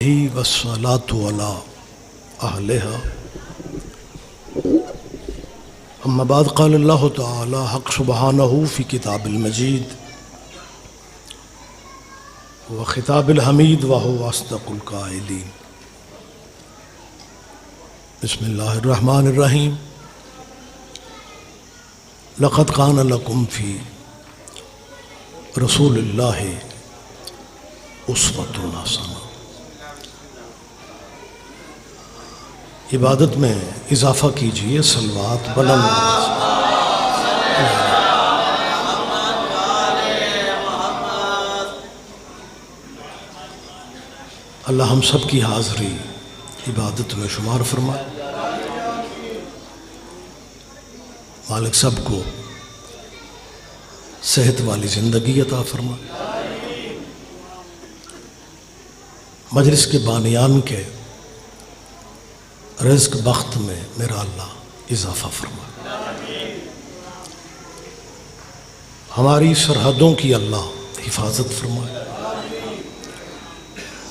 والصلاة علی اہلہا اما بعد قال اللہ تعالی حق سبحانہ فی کتاب المجید وخطاب الحمید وهو اصدق القائلین بسم اللہ الرحمن الرحیم لقد کان لکم فی رسول اللہ اسوۃ حسنہ۔ عبادت میں اضافہ کیجئے، صلوات بلند اللہ ہم سب کی حاضری عبادت میں شمار فرمائے، مالک سب کو صحت والی زندگی عطا فرمائے، مجلس کے بانیان کے رزق بخت میں میرا اللہ اضافہ فرمائے، ہماری سرحدوں کی اللہ حفاظت فرمائے،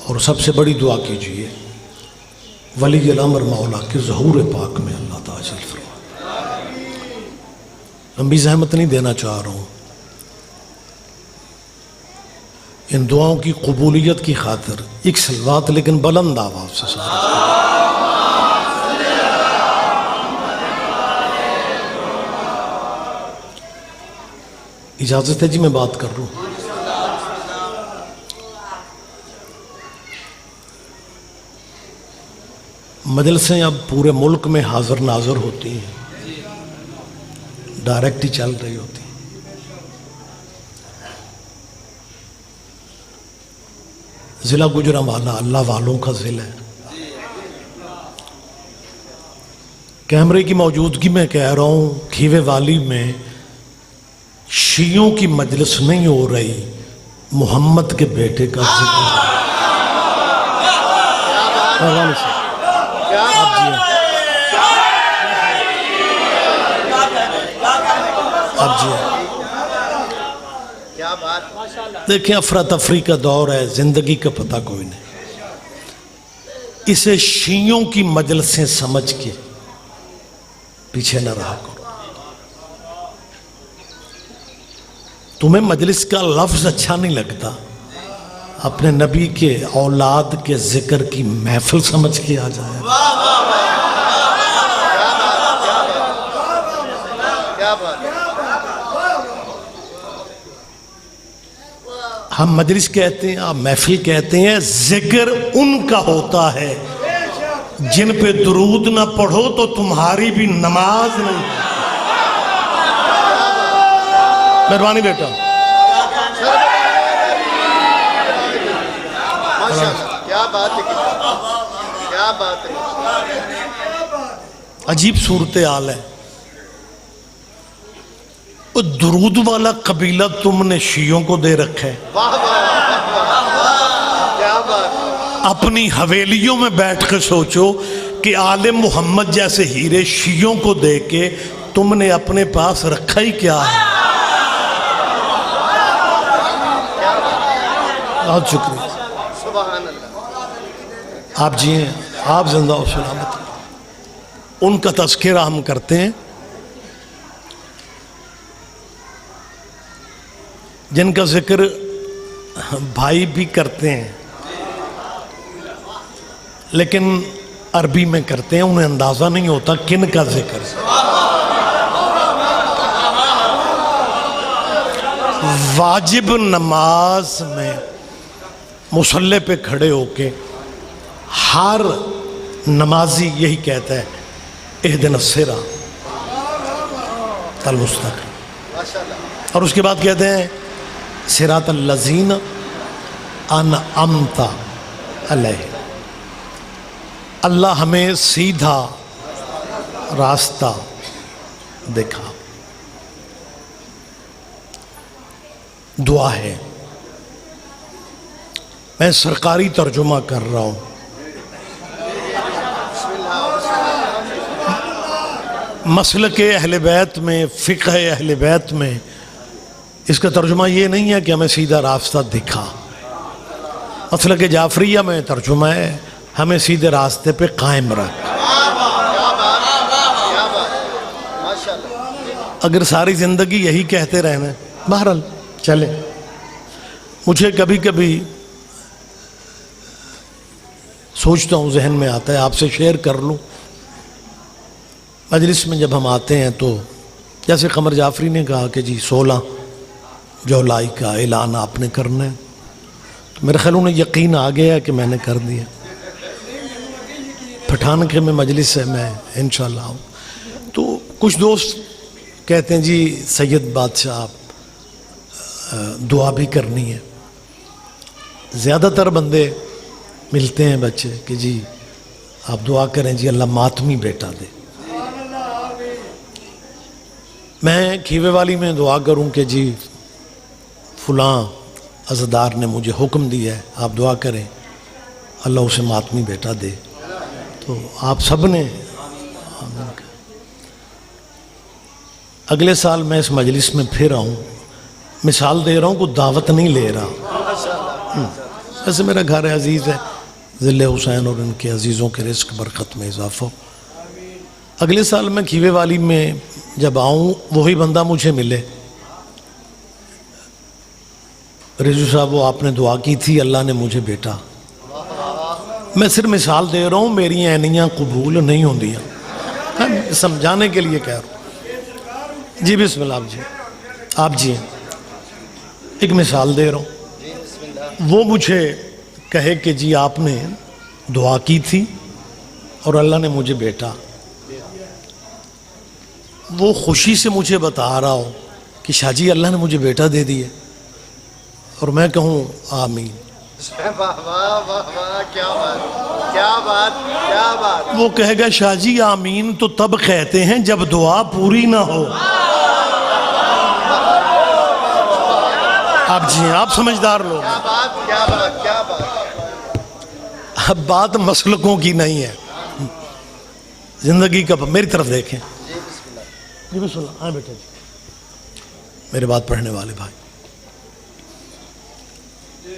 اور سب سے بڑی دعا کیجئے ولی الامر مولا کے ظہور پاک میں اللہ تعالی فرمائے۔ لمبی زحمت نہیں دینا چاہ رہا ہوں، ان دعاؤں کی قبولیت کی خاطر ایک صلوات لیکن بلند آواز سے سارا اجازت ہے جی میں بات کر رہا ہوں۔ مجلسیں اب پورے ملک میں حاضر ناظر ہوتی ہیں، ڈائریکٹ ہی چل رہی ہوتی ہیں۔ ضلع گوجرانوالہ اللہ والوں کا ضلع ہے، کیمرے کی موجودگی میں کہہ رہا ہوں کھیوے والی میں شیعوں کی مجلس نہیں ہو رہی، محمد کے بیٹے کا ذکر دیکھیں افراتفری کا دور ہے، زندگی کا پتہ کوئی نہیں، اسے شیعوں کی مجلسیں سمجھ کے پیچھے نہ رہا کرو۔ تمہیں مجلس کا لفظ اچھا نہیں لگتا، اپنے نبی کے اولاد کے ذکر کی محفل سمجھ کے آ جائے۔ ہم مجلس کہتے ہیں، آپ محفل کہتے ہیں، ذکر ان کا ہوتا ہے جن پہ درود نہ پڑھو تو تمہاری بھی نماز نہیں۔ مہربانی بیٹا، کیا بات ہے، کیا بات ہے، عجیب صورتحال ہے۔ درود والا قبیلہ تم نے شیعوں کو دے رکھا ہے، کیا بات، اپنی حویلیوں میں بیٹھ کے سوچو کہ آل محمد جیسے ہیرے شیعوں کو دے کے تم نے اپنے پاس رکھا ہی کیا ہے۔ بہت شکریہ، سبحان اللہ، آپ جی ہیں، آپ زندہ و سلامت ہیں۔ ان کا تذکرہ ہم کرتے ہیں جن کا ذکر بھائی بھی کرتے ہیں لیکن عربی میں کرتے ہیں، انہیں اندازہ نہیں ہوتا کن کا ذکر۔ واجب نماز میں مصلی پہ کھڑے ہو کے ہر نمازی یہی کہتا ہے اہدنا الصراط المستقیم، اور اس کے بعد کہتے ہیں صراط الذین انعمت علیہم۔ اللہ ہمیں سیدھا راستہ دکھا۔ دعا ہے، میں سرکاری ترجمہ کر رہا ہوں، مسلک اہل بیت میں، فقہ اہل بیت میں اس کا ترجمہ یہ نہیں ہے کہ ہمیں سیدھا راستہ دکھا، مسلک جعفریہ میں ترجمہ ہے ہمیں سیدھے راستے پہ قائم رکھ. اگر ساری زندگی یہی کہتے رہنا ہے بہرحال چلیں. مجھے کبھی کبھی سوچتا ہوں، ذہن میں آتا ہے آپ سے شیئر کر لوں. مجلس میں جب ہم آتے ہیں تو جیسے قمر جعفری نے کہا کہ جی 16 جولائی کا اعلان آپ نے کرنا ہے، تو میرے خیال انہیں یقین آ گیا کہ میں نے کر دیا. پٹھانکے میں مجلس ہے، میں انشاءاللہ آؤں. تو کچھ دوست کہتے ہیں جی سید بادشاہ آپ دعا بھی کرنی ہے. زیادہ تر بندے ملتے ہیں بچے کہ جی آپ دعا کریں جی اللہ ماتمی بیٹا دے. میں کھیوے والی میں دعا کروں کہ جی فلاں عزادار نے مجھے حکم دیا ہے آپ دعا کریں اللہ اسے ماتمی بیٹا دے. تو آپ سب نے اگلے سال میں اس مجلس میں پھر آؤں. مثال دے رہا ہوں، کوئی دعوت نہیں لے رہا. ایسے میرا گھر عزیز ہے، ذل حسین اور ان کے عزیزوں کے رزق برکت میں اضافہ. اگلے سال میں کھیوے والی میں جب آؤں وہی بندہ مجھے ملے، رضو صاحب وہ آپ نے دعا کی تھی اللہ نے مجھے بیٹا. میں صرف مثال دے رہا ہوں، میری عینیاں قبول نہیں ہوندیاں، سمجھانے کے لیے کہہ رہا ہوں. جی بسم اللہ آپ جی ہیں. ایک مثال دے رہا ہوں، وہ مجھے کہے کہ جی آپ نے دعا کی تھی اور اللہ نے مجھے بیٹا. وہ خوشی سے مجھے بتا رہا ہو کہ شاہ جی اللہ نے مجھے بیٹا دے دیا، اور میں کہوں آمین. وہ کہے گا شاہ جی آمین تو تب کہتے ہیں جب دعا پوری نہ ہو. آپ جی ہیں، آپ سمجھدار لوگ. اب بات مسلکوں کی نہیں ہے، زندگی کا. میری طرف دیکھیں جی بسم اللہ. ہاں بیٹا جی میرے بات پڑھنے والے بھائی،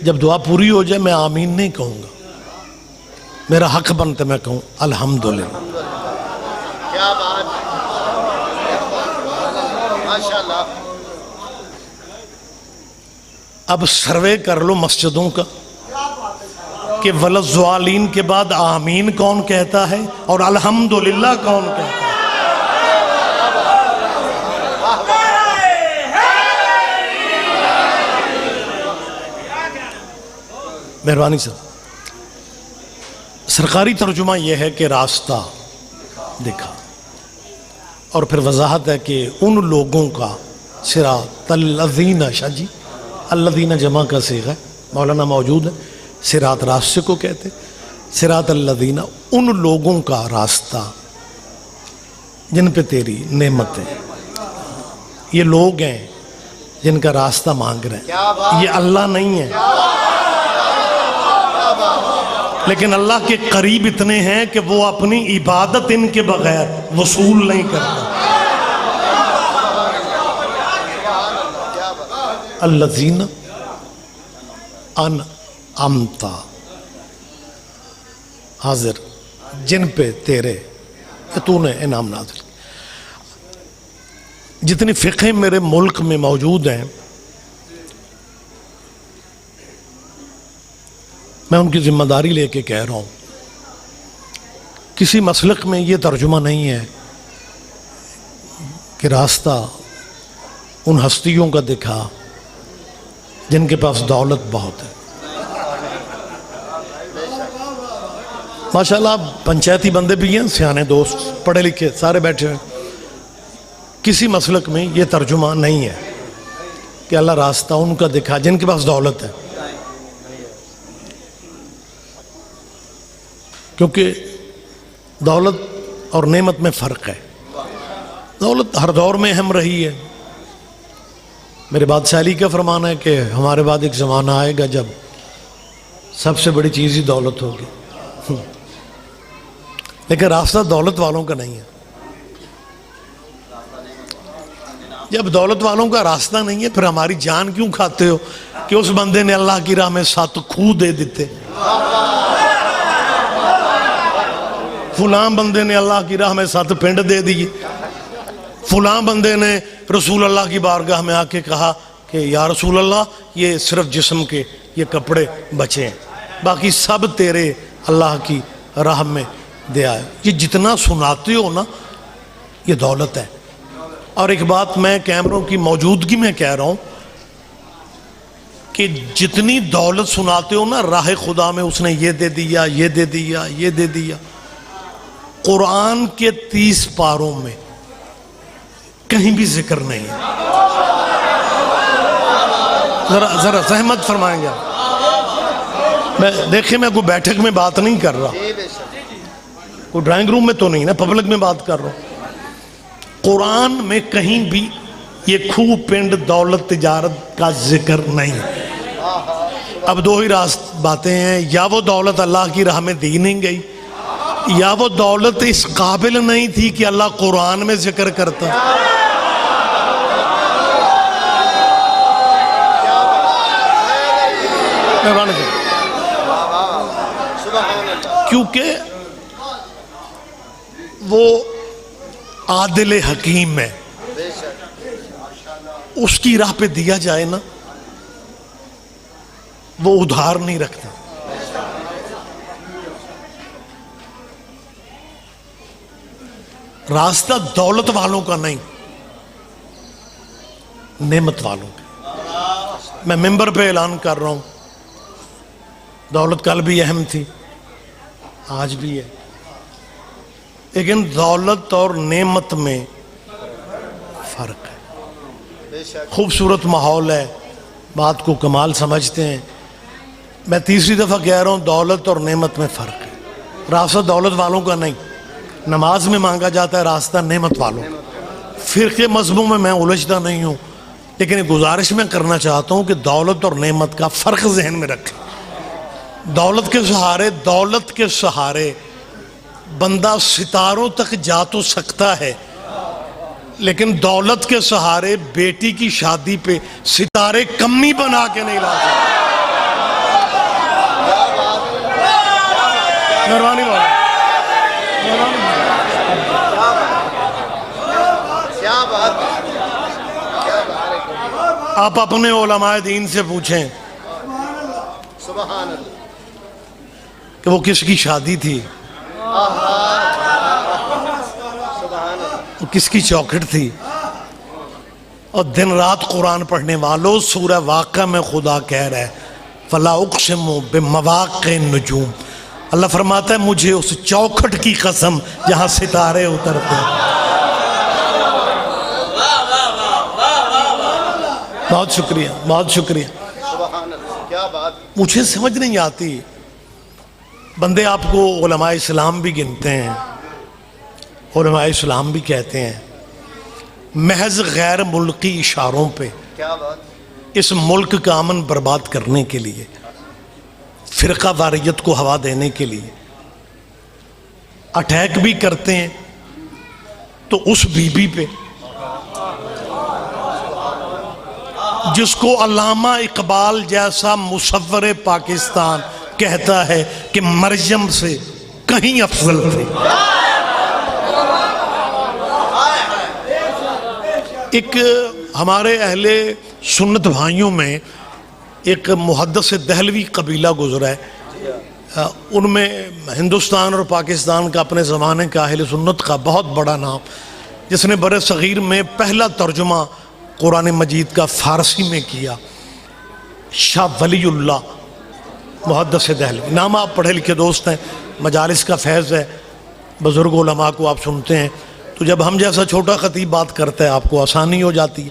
جب دعا پوری ہو جائے میں آمین نہیں کہوں گا، میرا حق بنتا میں کہوں الحمدللہ. کیا بات، ماشاءاللہ. اب سروے کر لو مسجدوں کا کہ وللضالین کے بعد آمین کون کہتا ہے اور الحمدللہ کون کہتا ہے. مہربانی صاحب. سرکاری ترجمہ یہ ہے کہ راستہ دکھا، اور پھر وضاحت ہے کہ ان لوگوں کا صراط الذین. شاہ جی الذین جمع کا صیغہ ہے، مولانا موجود ہے. صراط راستے کو کہتے، صراط الذین ان لوگوں کا راستہ جن پہ تیری نعمت ہے. یہ لوگ ہیں جن کا راستہ مانگ رہے ہیں، یہ اللہ نہیں ہے. لیکن اللہ کے قریب اتنے ہیں کہ وہ اپنی عبادت ان کے بغیر وصول نہیں کرتا. الذین انعمت، حاضر جن پہ تیرے تو نے انعام نازل. جتنی فقہ میرے ملک میں موجود ہیں میں ان کی ذمہ داری لے کے کہہ رہا ہوں، کسی مسلک میں یہ ترجمہ نہیں ہے کہ راستہ ان ہستیوں کا دکھا جن کے پاس دولت بہت ہے. ماشاءاللہ پنچایتی بندے بھی ہیں، سیانے دوست پڑھے لکھے سارے بیٹھے ہیں. کسی مسلک میں یہ ترجمہ نہیں ہے کہ اللہ راستہ ان کا دکھا جن کے پاس دولت ہے، کیونکہ دولت اور نعمت میں فرق ہے. دولت ہر دور میں اہم رہی ہے. میرے بادشاہ علی کا فرمان ہے کہ ہمارے بعد ایک زمانہ آئے گا جب سب سے بڑی چیز ہی دولت ہوگی، لیکن راستہ دولت والوں کا نہیں ہے. جب دولت والوں کا راستہ نہیں ہے پھر ہماری جان کیوں کھاتے ہو کہ اس بندے نے اللہ کی راہ میں 7 کھو دے دیتے، فلاں بندے نے اللہ کی راہ میں 7 پنڈ دے دیے، فلاں بندے نے رسول اللہ کی بارگاہ میں آ کے کہا کہ یا رسول اللہ یہ صرف جسم کے یہ کپڑے بچے ہیں، باقی سب تیرے اللہ کی راہ میں دیا ہے۔ یہ جتنا سناتے ہو نا یہ دولت ہے۔ اور ایک بات میں کیمروں کی موجودگی میں کہہ رہا ہوں کہ جتنی دولت سناتے ہو نا راہ خدا میں اس نے یہ دے دیا، یہ دے دیا، یہ دے دیا، قرآن کے 30 پاروں میں کہیں بھی ذکر نہیں ہے۔ ذرا زحمت فرمائیں گے دیکھیں، میں کوئی بیٹھک میں بات نہیں کر رہا، کوئی ڈرائنگ روم میں تو نہیں نا، پبلک میں بات کر رہا ہوں۔ قرآن میں کہیں بھی یہ کھو پنڈ دولت تجارت کا ذکر نہیں۔ اب 2 ہی باتیں ہیں، یا وہ دولت اللہ کی راہ میں دی نہیں گئی، یا وہ دولت اس قابل نہیں تھی کہ اللہ قرآن میں ذکر کرتا۔ کیونکہ وہ عادل حکیم ہے، اس کی راہ پہ دیا جائے نا وہ ادھار نہیں رکھتا۔ راستہ دولت والوں کا نہیں، نعمت والوں کا۔ میں ممبر پہ اعلان کر رہا ہوں، دولت کل بھی اہم تھی، آج بھی ہے، لیکن دولت اور نعمت میں فرق ہے۔ خوبصورت ماحول ہے، بات کو کمال سمجھتے ہیں، میں تیسری دفعہ کہہ رہا ہوں دولت اور نعمت میں فرق ہے۔ راستہ دولت والوں کا نہیں، نماز میں مانگا جاتا ہے راستہ نعمت والوں۔ فرقے مذہبوں میں الجھتا نہیں ہوں، لیکن ایک گزارش میں کرنا چاہتا ہوں کہ دولت اور نعمت کا فرق ذہن میں رکھیں۔ دولت کے سہارے بندہ ستاروں تک جا تو سکتا ہے، لیکن دولت کے سہارے بیٹی کی شادی پہ ستارے کمی بنا کے نہیں لا سکتا۔ مہربانی بات، آپ اپنے علماء دین سے پوچھیں کہ وہ کس کی شادی تھی، وہ کس کی چوکھٹ تھی، اور دن رات قرآن پڑھنے والوں سورہ واقعہ میں خدا کہہ رہا ہے فَلَا أُقْسِمُ بِمَوَاقِعِ النُّجُومِ، اللہ فرماتا ہے مجھے اس چوکھٹ کی قسم جہاں ستارے اترتے ہیں۔ بہت شکریہ، بہت شکریہ۔ مجھے سمجھ نہیں آتی، بندے آپ کو علماء اسلام بھی گنتے ہیں، علماء اسلام بھی کہتے ہیں، محض غیر ملکی اشاروں پہ اس ملک کا امن برباد کرنے کے لیے، فرقہ واریت کو ہوا دینے کے لیے اٹیک بھی کرتے ہیں، تو اس بی بی پہ جس کو علامہ اقبال جیسا مصور پاکستان کہتا ہے کہ مریم سے کہیں افضل تھی۔ ایک ہمارے اہل سنت بھائیوں میں ایک محدث دہلوی قبیلہ گزرا ہے، ان میں ہندوستان اور پاکستان کا اپنے زمانے کا اہل سنت کا بہت بڑا نام، جس نے بر صغیر میں پہلا ترجمہ قرآن مجید کا فارسی میں کیا، شاہ ولی اللہ محدث دہلوی۔ نام آپ پڑھے لکھے دوست ہیں، مجالس کا فیض ہے، بزرگ علماء کو آپ سنتے ہیں، تو جب ہم جیسا چھوٹا خطیب بات کرتا ہے آپ کو آسانی ہو جاتی ہے۔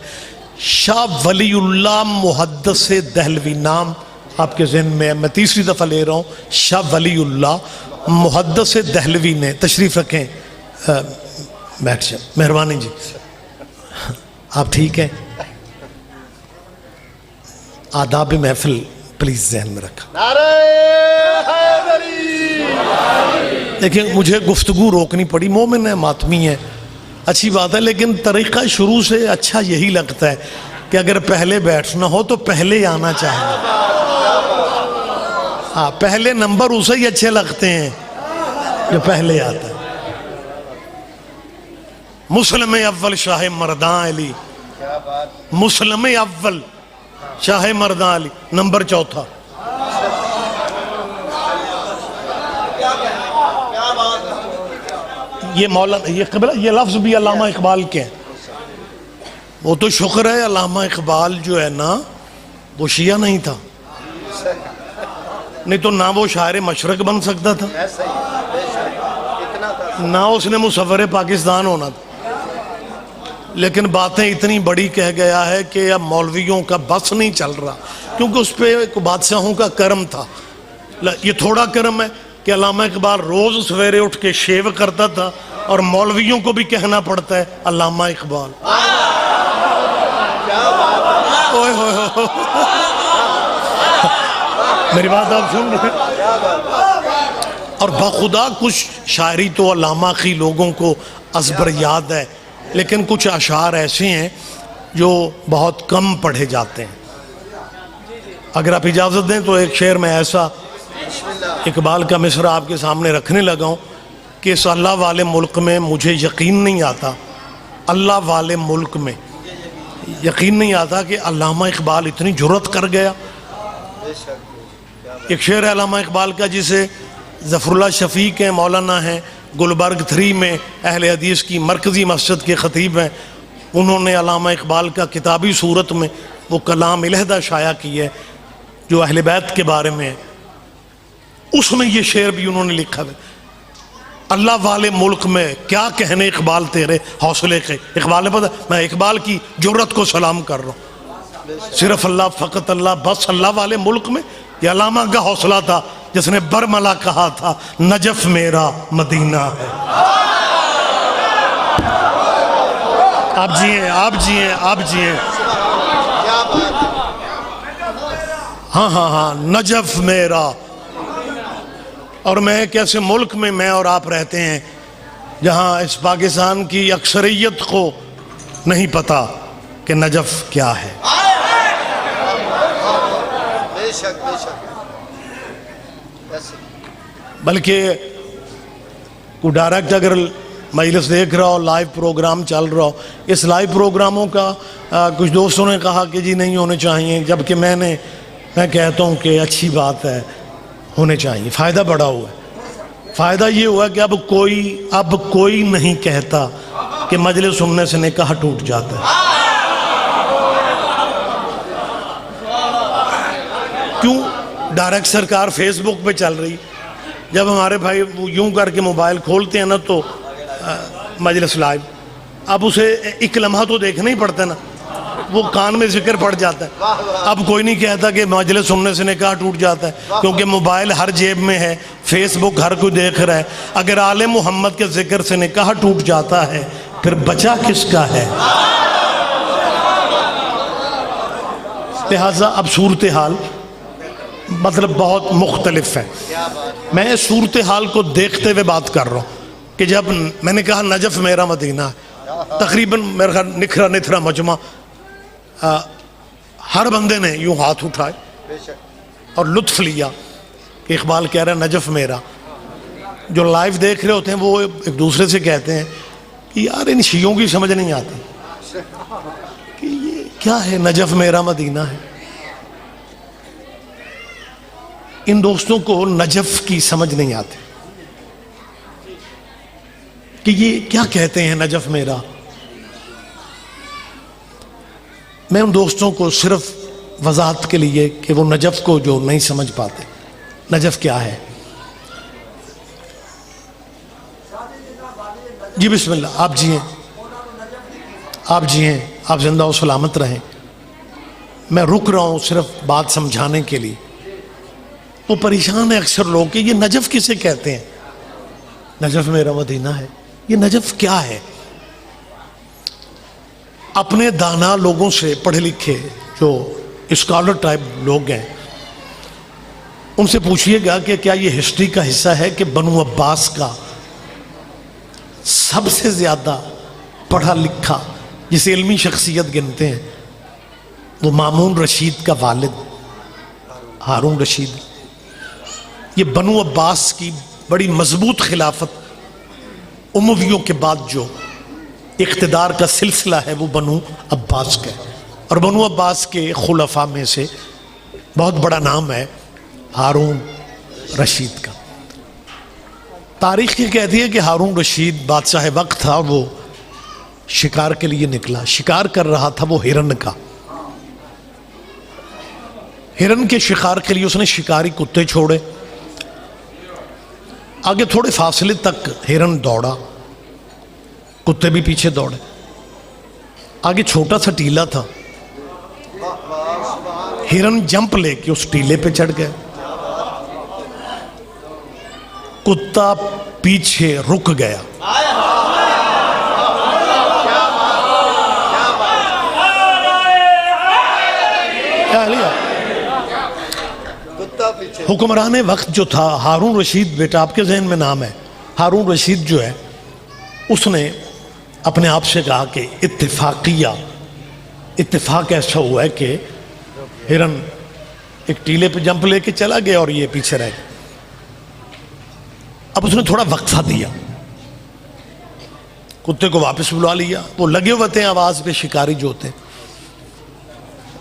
شاہ ولی اللہ محدث دہلوی نام آپ کے ذہن میں ہے، میں تیسری دفعہ لے رہا ہوں، شاہ ولی اللہ محدث دہلوی نے، تشریف رکھیں، بیٹھ جائیں، مہربانی جی، آپ ٹھیک ہیں؟ آداب محفل پلیز ذہن میں رکھا۔ دیکھیں مجھے گفتگو روکنی پڑی، مومن ہے، ماتمی ہے، اچھی بات ہے، لیکن طریقہ شروع سے اچھا یہی لگتا ہے کہ اگر پہلے بیٹھنا ہو تو پہلے آنا چاہیے. ہاں، پہلے نمبر اسے ہی اچھے لگتے ہیں جو پہلے آتا ہے. مسلم اول شاہ مردان علی، مسلم اول شاہ مردان علی، نمبر 4. یہ مولانا یہ لفظ بھی علامہ اقبال کے ہیں. وہ تو شکر ہے علامہ اقبال جو ہے نا وہ شیعہ نہیں تھا، نہیں تو نہ وہ شاعر مشرق بن سکتا تھا، نہ اس نے مصور پاکستان ہونا تھا. لیکن باتیں اتنی بڑی کہہ گیا ہے کہ اب مولویوں کا بس نہیں چل رہا، کیونکہ اس پہ ایک بادشاہوں کا کرم تھا. یہ تھوڑا کرم ہے کہ علامہ اقبال روز سویرے اٹھ کے شیو کرتا تھا اور مولویوں کو بھی کہنا پڑتا ہے علامہ اقبال. اوئے ہوئے ہوئے، میری بات آپ سن رہے ہیں؟ اور بخدا کچھ شاعری تو علامہ کی لوگوں کو ازبر یاد ہے، لیکن کچھ اشعار ایسے ہیں جو بہت کم پڑھے جاتے ہیں. اگر آپ اجازت دیں تو ایک شعر میں ایسا اقبال کا مصرع آپ کے سامنے رکھنے لگا ہوں کہ اس اللہ والے ملک میں مجھے یقین نہیں آتا، اللہ والے ملک میں یقین نہیں آتا کہ علامہ اقبال اتنی جرت کر گیا. ایک شعر ہے علامہ اقبال کا جسے ظفر اللہ شفیق ہیں، مولانا ہیں، گلبرگ 3 میں اہل حدیث کی مرکزی مسجد کے خطیب ہیں. انہوں نے علامہ اقبال کا کتابی صورت میں وہ کلام علیحدہ شائع کی ہے جو اہل بیت کے بارے میں ہے. اس میں یہ شعر بھی انہوں نے لکھا ہے، اللہ والے ملک میں کیا کہنے اقبال تیرے حوصلے کے. اقبال نے پتا میں اقبال کی جرت کو سلام کر رہا ہوں. صرف اللہ، فقط اللہ، بس اللہ والے ملک میں. یہ علامہ کا حوصلہ تھا جس نے برملا کہا تھا نجف میرا مدینہ ہے. آپ جیئیں، آپ جیئیں، آپ جیئیں. ہاں ہاں ہاں، نجف میرا. اور میں ایک ایسے ملک میں اور آپ رہتے ہیں جہاں اس پاکستان کی اکثریت کو نہیں پتا کہ نجف کیا ہے. بلکہ کوئی ڈائریکٹ اگر مجلس دیکھ رہا ہو، لائیو پروگرام چل رہا ہو، اس لائیو پروگراموں کا کچھ دوستوں نے کہا کہ جی نہیں ہونے چاہیے، جبکہ میں کہتا ہوں کہ اچھی بات ہے، ہونے چاہیے. فائدہ بڑا ہوا ہے. فائدہ یہ ہوا کہ اب کوئی نہیں کہتا کہ مجلس سننے سے نکاح ٹوٹ جاتا ہے. کیوں؟ ڈائریکٹ سرکار فیس بک پہ چل رہی. جب ہمارے بھائی وہ یوں کر کے موبائل کھولتے ہیں نا تو مجلس لائیو، اب اسے ایک لمحہ تو دیکھنا ہی پڑتا ہے نا، وہ کان میں ذکر پڑ جاتا ہے. اب کوئی نہیں کہتا کہ مجلس سننے سے نکاح ٹوٹ جاتا ہے، کیونکہ موبائل ہر جیب میں ہے، فیس بک ہر کوئی دیکھ رہا ہے. اگر آل محمد کے ذکر سے نکاح ٹوٹ جاتا ہے پھر بچا کس کا ہے؟ لہٰذا اب صورتحال مطلب بہت مختلف ہے. میں صورتحال کو دیکھتے ہوئے بات کر رہا ہوں کہ جب میں نے کہا نجف میرا مدینہ ہے، تقریباً میرا خیال نکھرا نتھرا مجمع ہر بندے نے یوں ہاتھ اٹھائے اور لطف لیا کہ اقبال کہہ رہا ہے نجف میرا. جو لائیو دیکھ رہے ہوتے ہیں وہ ایک دوسرے سے کہتے ہیں کہ یار ان شیعوں کی سمجھ نہیں آتی کہ یہ کیا ہے نجف میرا مدینہ ہے. ان دوستوں کو نجف کی سمجھ نہیں آتی کہ یہ کیا کہتے ہیں نجف میرا. میں ان دوستوں کو صرف وضاحت کے لیے کہ وہ نجف کو جو نہیں سمجھ پاتے، نجف کیا ہے. جی بسم اللہ، آپ جیئیں، آپ جیئیں، آپ زندہ و سلامت رہیں. میں رک رہا ہوں صرف بات سمجھانے کے لیے. وہ پریشان ہے اکثر لوگ کہ یہ نجف کسے کہتے ہیں. نجف میرا مدینہ ہے، یہ نجف کیا ہے؟ اپنے دانا لوگوں سے، پڑھے لکھے جو اسکالر ٹائپ لوگ ہیں، ان سے پوچھئے گا کہ کیا یہ ہسٹری کا حصہ ہے کہ بنو عباس کا سب سے زیادہ پڑھا لکھا جسے علمی شخصیت گنتے ہیں، وہ مامون رشید کا والد ہارون رشید۔ یہ بنو عباس کی بڑی مضبوط خلافت، امویوں کے بعد جو اقتدار کا سلسلہ ہے وہ بنو عباس کا ہے، اور بنو عباس کے خلفاء میں سے بہت بڑا نام ہے ہارون رشید کا۔ تاریخ یہ کہتی ہے کہ ہارون رشید بادشاہ وقت تھا، وہ شکار کے لیے نکلا، شکار کر رہا تھا وہ ہرن کا۔ ہرن کے شکار کے لیے اس نے شکاری کتے چھوڑے، آگے تھوڑے فاصلے تک ہرن دوڑا، کتے بھی پیچھے دوڑے، آگے چھوٹا سا ٹیلا تھا، ہرن جمپ لے کے اس ٹیلے پہ چڑھ گئے، کتا پیچھے رک گیا، حکمران وقت جو تھا ہارون رشید، بیٹا آپ کے ذہن میں نام ہے ہارون رشید جو ہے، اس نے اپنے آپ سے کہا کہ اتفاق ایسا ہوا ہے کہ ہرن ایک ٹیلے پہ جمپ لے کے چلا گیا اور یہ پیچھے رہ گیا۔ اب اس نے تھوڑا وقفہ دیا، کتے کو واپس بلا لیا، وہ لگے ہوتے ہیں آواز پہ شکاری جو ہوتے ہیں۔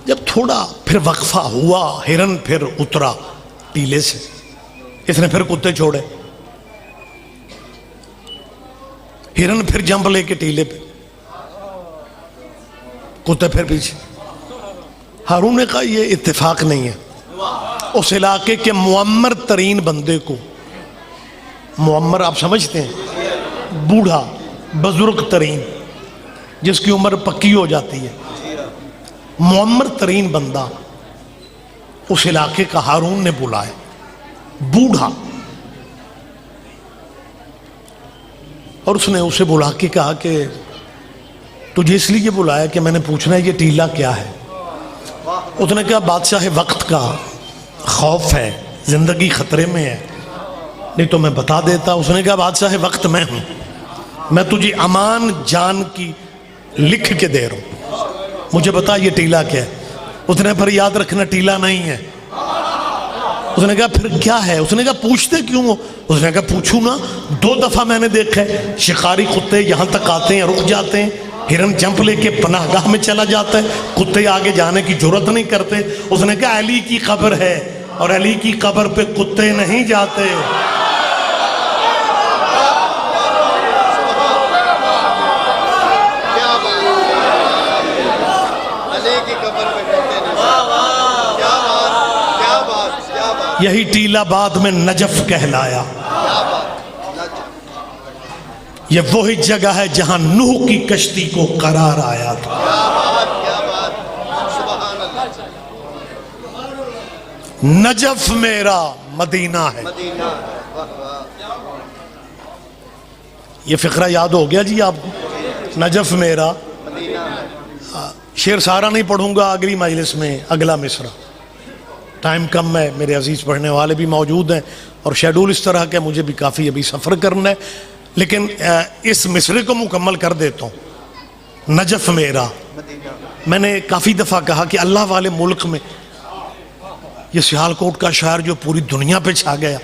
جب تھوڑا پھر وقفہ ہوا، ہرن پھر اترا ٹیلے سے، اس نے پھر کتے چھوڑے، ہرن پھر جمپ لے کے ٹیلے پہ، کتے پھر پیچھے۔ ہارون نے کہا یہ اتفاق نہیں ہے، اس علاقے کے معمر ترین بندے کو، معمر آپ سمجھتے ہیں بوڑھا بزرگ ترین جس کی عمر پکی ہو جاتی ہے، معمر ترین بندہ اس علاقے کا ہارون نے بلایا، بوڑھا، اور اس نے اسے بلا کے کہا کہ تجھے اس لیے بلایا کہ میں نے پوچھنا ہے یہ ٹیلا کیا ہے۔ اس نے کہا بادشاہ وقت کا خوف ہے، زندگی خطرے میں ہے، نہیں تو میں بتا دیتا۔ اس نے کہا بادشاہ وقت میں ہوں، میں تجھے امان جان کی لکھ کے دے رہا ہوں، مجھے بتا یہ ٹیلا کیا ہے۔ اس نے پر یاد رکھنا ٹیلا نہیں ہے۔ اس نے کہا پھر کیا ہے؟ اس نے کہا پوچھتے کیوں ہو؟ اس نے کہا پوچھوں نا، 2 دفعہ میں نے دیکھا ہے شکاری کتے یہاں تک آتے ہیں، رک جاتے ہیں، ہرن جمپ لے کے پناہ گاہ میں چلا جاتا ہے، کتے آگے جانے کی جرات نہیں کرتے۔ اس نے کہا علی کی قبر ہے اور علی کی قبر پہ کتے نہیں جاتے۔ یہی ٹیلا بعد میں نجف کہلایا۔ یہ وہی جگہ ہے جہاں نوح کی کشتی کو قرار آیا تھا۔ نجف میرا مدینہ ہے۔ یہ فقرہ یاد ہو گیا جی آپ کو؟ نجف میرا، شعر سارا نہیں پڑھوں گا، اگلی مجلس میں اگلا مصرع، ٹائم کم ہے، میرے عزیز پڑھنے والے بھی موجود ہیں اور شیڈول اس طرح کہ مجھے بھی کافی ابھی سفر کرنا ہے، لیکن اس مصرعے کو مکمل کر دیتا ہوں۔ نجف میرا، میں نے کافی دفعہ کہا کہ اللہ والے ملک میں یہ سیالکوٹ کا شاعر جو پوری دنیا پہ چھا گیا،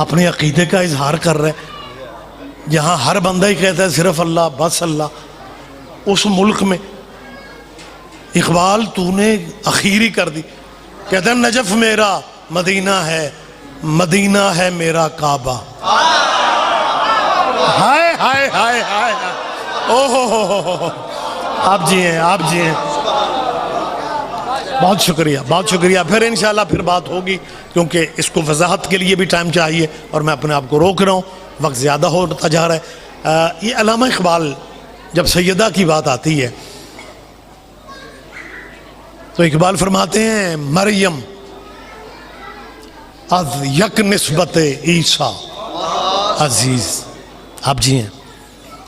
اپنے عقیدے کا اظہار کر رہا ہے، جہاں ہر بندہ ہی کہتا ہے صرف اللہ، بس اللہ، اس ملک میں اقبال تو نے اخیری کر دی، کہتا ہے نجف میرا مدینہ ہے، مدینہ ہے میرا کعبہ۔ ہائے ہائے ہائے ہائے، اوہ آپ جی ہیں، آپ جی ہیں، بہت شکریہ، بہت شکریہ۔ پھر انشاءاللہ پھر بات ہوگی، کیونکہ اس کو وضاحت کے لیے بھی ٹائم چاہیے اور میں اپنے آپ کو روک رہا ہوں، وقت زیادہ ہوتا جا رہا ہے۔ یہ علامہ اقبال جب سیدہ کی بات آتی ہے تو اقبال فرماتے ہیں مریم از یک نسبت عیسیٰ عزیز، آپ جی ہیں،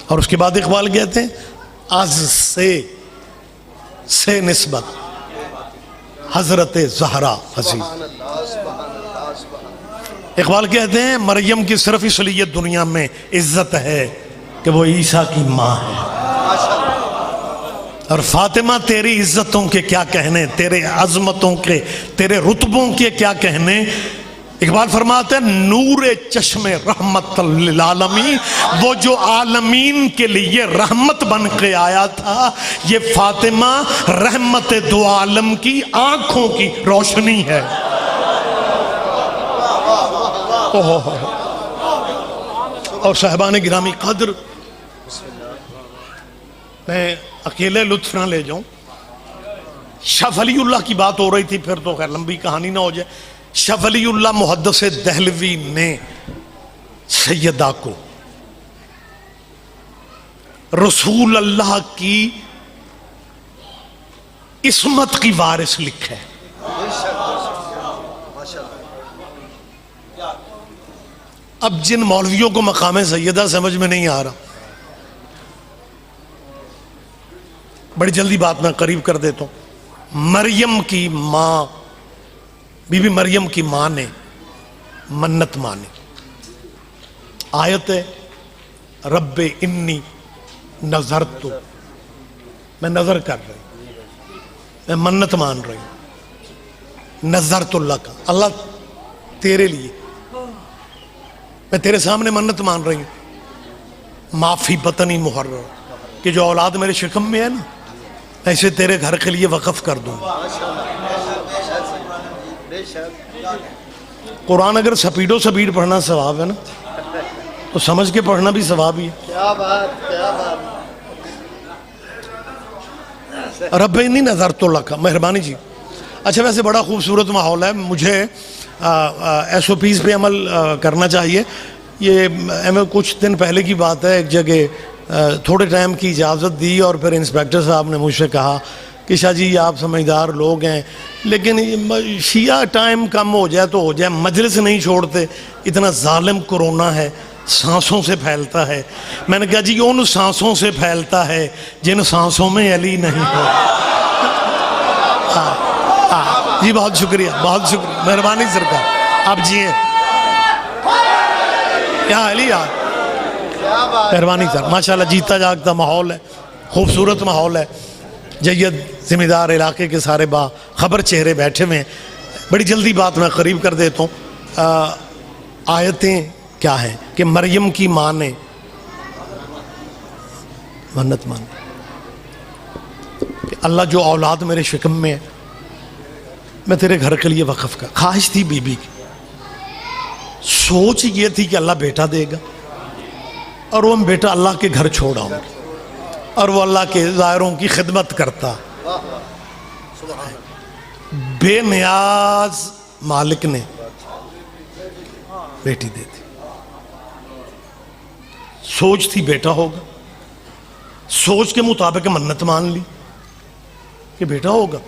اور اس کے بعد اقبال کہتے ہیں از سے نسبت حضرت زہرا عزیز۔ اقبال کہتے ہیں مریم کی صرف اس لیے دنیا میں عزت ہے کہ وہ عیسیٰ کی ماں ہے۔ اور فاطمہ تیری عزتوں کے کیا کہنے، تیرے عظمتوں کے، تیرے رتبوں کے کیا کہنے۔ اقبال فرماتے ہیں نور چشم رحمت للعالمین، وہ جو عالمین کے لیے رحمت بن کے آیا تھا، یہ فاطمہ رحمت دو عالم کی آنکھوں کی روشنی ہے۔ اور صاحبان گرامی قدر، میں اکیلے لطف نہ لے جاؤں، شاہ ولی اللہ کی بات ہو رہی تھی، پھر تو خیر لمبی کہانی نہ ہو جائے۔ شاہ ولی اللہ محدث دہلوی نے سیدہ کو رسول اللہ کی عصمت کی وارث لکھا ہے۔ اب جن مولویوں کو مقام سیدہ سمجھ میں نہیں آ رہا، بڑی جلدی بات میں قریب کر دیتا ہوں۔ مریم کی ماں، بی بی مریم کی ماں نے منت مانی۔ آیت ہے رب انی نظرت، میں نظر کر رہی ہوں، میں منت مان رہی ہوں، نظرت اللہ کا، اللہ تیرے لیے میں تیرے سامنے منت مان رہی ہوں، معافی بطنی محرر، کہ جو اولاد میرے شکم میں ہے نا، ایسے تیرے گھر کے لیے وقف کر دوں۔ قرآن اگر سپیڈو سپیڈ پڑھنا ثواب ہے نا، تو سمجھ کے پڑھنا بھی ثواب ہی ہے۔ کیا بات، کیا بات۔ رب انی نظرت اللہ کا، مہربانی جی۔ اچھا ویسے بڑا خوبصورت ماحول ہے، مجھے ایس او پیز پہ عمل کرنا چاہیے۔ یہ ہمیں کچھ دن پہلے کی بات ہے، ایک جگہ تھوڑے ٹائم کی اجازت دی، اور پھر انسپیکٹر صاحب نے مجھ سے کہا کہ شاہ جی آپ سمجھدار لوگ ہیں، لیکن شیعہ ٹائم کم ہو جائے تو ہو جائے، مجلس نہیں چھوڑتے، اتنا ظالم کرونا ہے، سانسوں سے پھیلتا ہے۔ میں نے کہا جی ان سانسوں سے پھیلتا ہے جن سانسوں میں علی نہیں ہو۔ جی بہت شکریہ، بہت شکریہ، مہربانی سرکار، آپ جی ہیں کیا علی یار، مہربانی سر، ماشاءاللہ جیتا جاگتا ماحول ہے، خوبصورت ماحول ہے، جید ذمہ دار علاقے کے سارے با خبر چہرے بیٹھے ہوئے ہیں۔ بڑی جلدی بات میں قریب کر دیتا ہوں۔ آیتیں کیا ہیں کہ مریم کی ماں نے منت مانی کہ اللہ جو اولاد میرے شکم میں ہے میں تیرے گھر کے لیے وقف کر۔ خواہش تھی بی بی کی، سوچ یہ تھی کہ اللہ بیٹا دے گا، اور وہ بیٹا اللہ کے گھر چھوڑا ہوں، اور وہ اللہ کے زائروں کی خدمت کرتا، بے نیاز مالک نے بیٹی دے دی۔ سوچ تھی بیٹا ہوگا، سوچ کے مطابق منت مان لی کہ بیٹا ہوگا،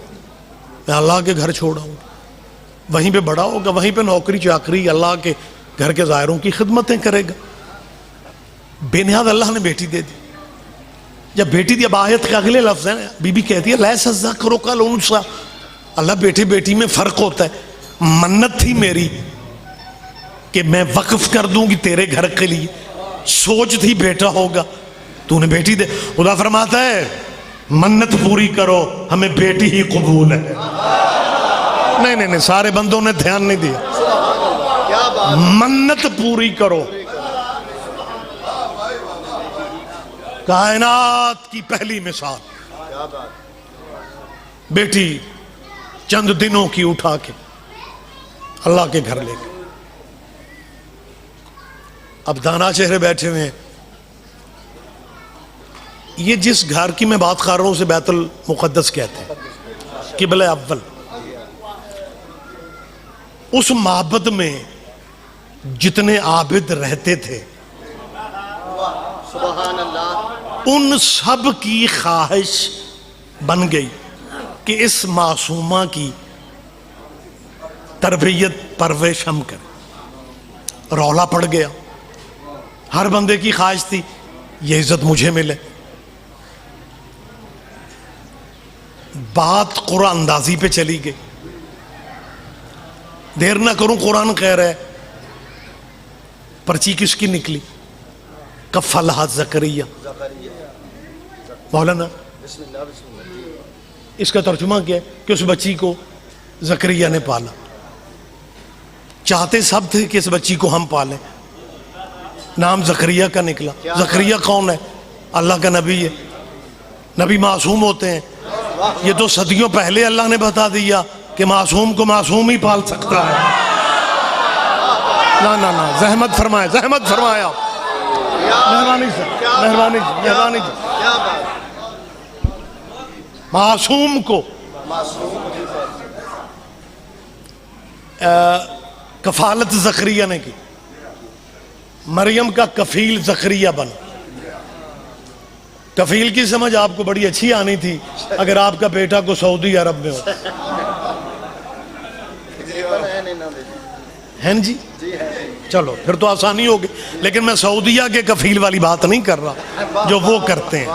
میں اللہ کے گھر چھوڑا ہوں، وہیں پہ بڑا ہوگا، وہیں پہ نوکری چاکری اللہ کے گھر کے زائروں کی خدمتیں کرے گا۔ بے نیاز اللہ نے بیٹی دے دی۔ جب بیٹی دی، اب آیت کے اگلے لفظ ہیں، بی بی کہتی ہے لیس الذکر کالانثی، اللہ بیٹے بیٹی میں فرق ہوتا ہے۔ منت تھی میری کہ میں وقف کر دوں گی تیرے گھر کے لیے، سوچ تھی بیٹا ہوگا، تو نے بیٹی دے۔ خدا فرماتا ہے منت پوری کرو، ہمیں بیٹی ہی قبول ہے۔ نہیں نہیں نہیں، سارے بندوں نے دھیان نہیں دیا۔ منت پوری کرو، کائنات کی پہلی مثال، بیٹی چند دنوں کی اٹھا کے اللہ کے گھر لے گئے۔ اب دانا چہرے بیٹھے ہوئے ہیں، یہ جس گھر کی میں بات کر رہا ہوں اسے بیت المقدس کہتے ہیں، قبلہ اول۔ اس معبد میں جتنے عابد رہتے تھے سبحان اللہ، ان سب کی خواہش بن گئی کہ اس معصومہ کی تربیت پرورش ہم کریں۔ رولا پڑ گیا، ہر بندے کی خواہش تھی یہ عزت مجھے ملے۔ بات قرآن اندازی پہ چلی گئی، دیر نہ کروں، قرآن کہہ رہا ہے پرچی کس کی نکلی؟ کفلھا زکریا، مولانا بسم اللہ بسم اللہ. اس کا ترجمہ کیا ہے کہ اس بچی کو زکریا نے پالا. چاہتے سب تھے کہ اس بچی کو ہم پالیں. نام زکریا کا نکلا. زکریا کون ہے؟ اللہ کا نبی ہے. نبی معصوم ہوتے ہیں. یہ تو صدیوں پہلے اللہ نے بتا دیا کہ معصوم کو معصوم ہی پال سکتا ہے. نا نا نا، زحمت فرمائے، زحمت فرمایا. مہربانی سے، مہربانی جی، مہربانی جی. کیا بات. معصوم کو کفالت زکریا نے کی. مریم کا کفیل زکریا بنا. کفیل کی سمجھ آپ کو بڑی اچھی آنی تھی اگر آپ کا بیٹا کو سعودی عرب میں ہو. ہیں جی؟ چلو پھر تو آسانی ہوگی. لیکن میں سعودیہ کے کفیل والی بات نہیں کر رہا جو وہ کرتے ہیں.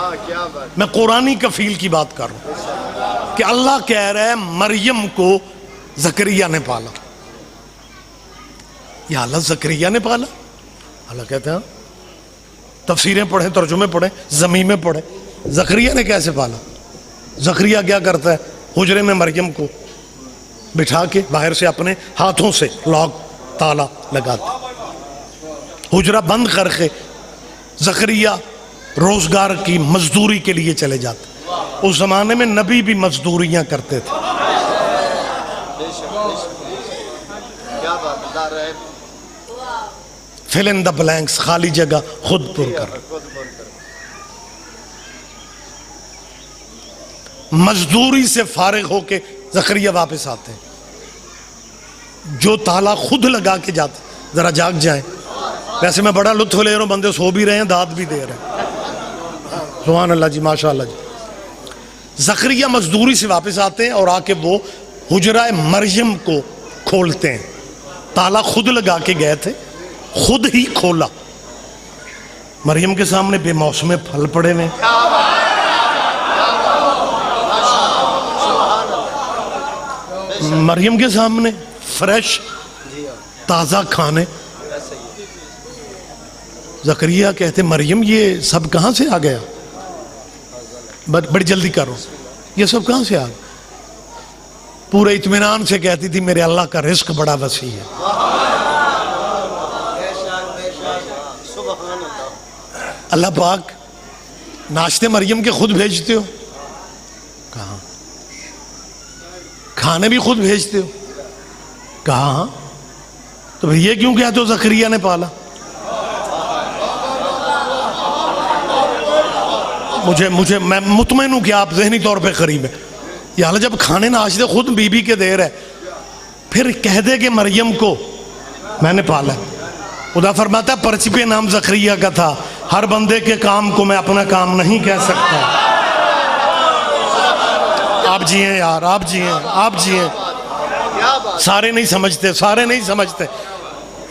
میں قرآنی کفیل کی بات کر رہا ہوں کہ اللہ کہہ رہا ہے مریم کو زکریا نے پالا. یا اللہ زکریا نے پالا؟ اللہ کہتے ہیں تفسیریں پڑھیں، ترجمے پڑھیں، زمینیں پڑھیں. زکریا نے کیسے پالا؟ زکریا کیا کرتا ہے؟ حجرے میں مریم کو بٹھا کے باہر سے اپنے ہاتھوں سے لاک تالا لگاتا. حجرہ بند کر کے زکریا روزگار کی مزدوری کے لیے چلے جاتے. اس زمانے میں نبی بھی مزدوریاں کرتے تھے. کیا بات بتا رہے ہیں. fill in the blanks، خالی جگہ خود پر کر. مزدوری سے فارغ ہو کے زکریا واپس آتے ہیں. جو تالا خود لگا کے جاتے. ذرا جاگ جائیں. ویسے میں بڑا لطف لے رہا ہوں، بندے سو بھی رہے ہیں، داد بھی دے رہے ہیں. سبحان اللہ جی، ماشاء اللہ جی. زکریا مزدوری سے واپس آتے ہیں اور آ کے وہ حجرہ مریم کو کھولتے ہیں. تالا خود لگا کے گئے تھے، خود ہی کھولا. مریم کے سامنے بے موسم پھل پڑے ہوئے. مریم کے سامنے فریش تازہ کھانے. زکریا کہتے مریم یہ سب کہاں سے آ گیا؟ بڑی جلدی کرو، یہ سب کہاں سے آ گیا؟ پورے اطمینان سے کہتی تھی میرے اللہ کا رزق بڑا وسیع ہے. اللہ پاک ناشتے مریم کے خود بھیجتے ہو؟ کہاں؟ کھانے بھی خود بھیجتے ہو؟ کہاں؟ تو پھر یہ کیوں کہتے ہو زکریا نے پالا؟ میں مطمئن ہوں کہ آپ ذہنی طور پہ قریب ہیں. یا اللہ جب کھانے ناشتے خود بی بی کے دے رہے پھر کہہ دے کہ مریم کو میں نے پالا. خدا فرماتا ہے پرچی پہ نام زکریا کا تھا. ہر بندے کے کام کو میں اپنا کام نہیں کہہ سکتا. آپ جی ہیں یار، آپ جی ہیں، آپ جی ہیں. سارے نہیں سمجھتے، سارے نہیں سمجھتے.